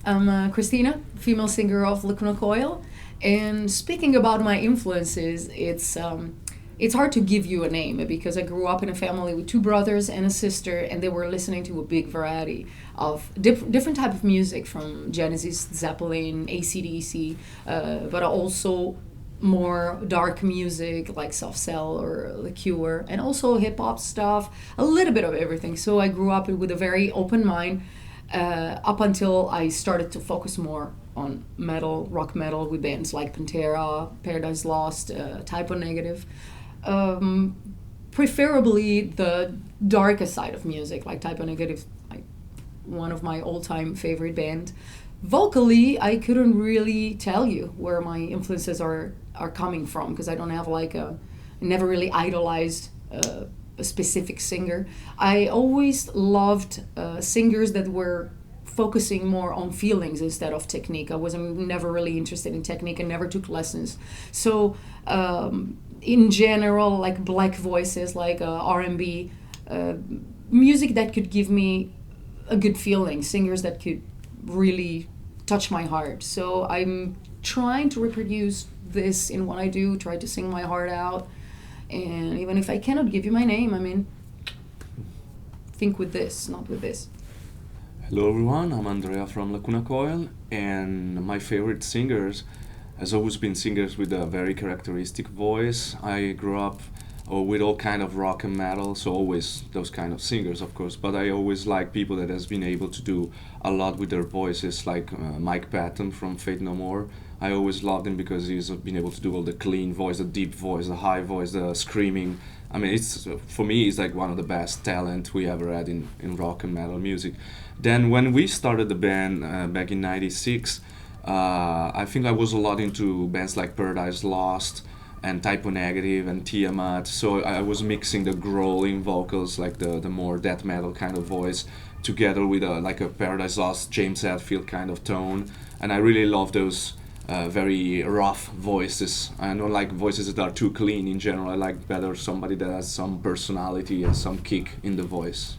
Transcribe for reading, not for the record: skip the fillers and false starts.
I'm Cristina, female singer of Lacuna Coil. And speaking about my influences, it's hard to give you a name because I grew up in a family with two brothers and a sister, and they were listening to a big variety of different type of music, from Genesis, Zeppelin, AC/DC, but also more dark music like Soft Cell or The Cure, and also hip hop stuff, a little bit of everything. So I grew up with a very open mind up until I started to focus more on metal, rock metal, with bands like Pantera, Paradise Lost, Type O Negative. Um, Preferably the darker side of music, like Type O Negative, like one of my all-time favorite band. Vocally, I couldn't really tell you where my influences are coming from, because I don't have like never really idolized a specific singer. I always loved singers that were focusing more on feelings instead of technique. I wasn't never really interested in technique and never took lessons. So in general, like black voices, like R&B, music that could give me a good feeling, singers that could really touch my heart. So I'm trying to reproduce this in what I do, try to sing my heart out. And even if I cannot give you my name, I mean, think with this, not with this. Hello everyone, I'm Andrea from Lacuna Coil, and my favorite singers has always been singers with a very characteristic voice. I grew up with all kind of rock and metal, so always those kind of singers, of course, but I always like people that has been able to do a lot with their voices, like Mike Patton from Faith No More. I always loved him because he's been able to do all the clean voice, the deep voice, the high voice, the screaming. I mean, it's for me, it's like one of the best talent we ever had in rock and metal music. Then when we started the band back in '96, I think I was a lot into bands like Paradise Lost and Type O Negative and Tiamat. So I was mixing the growling vocals, like the more death metal kind of voice, together with like a Paradise Lost, James Hetfield kind of tone. And I really love those very rough voices. I don't like voices that are too clean in general. I like better somebody that has some personality and some kick in the voice.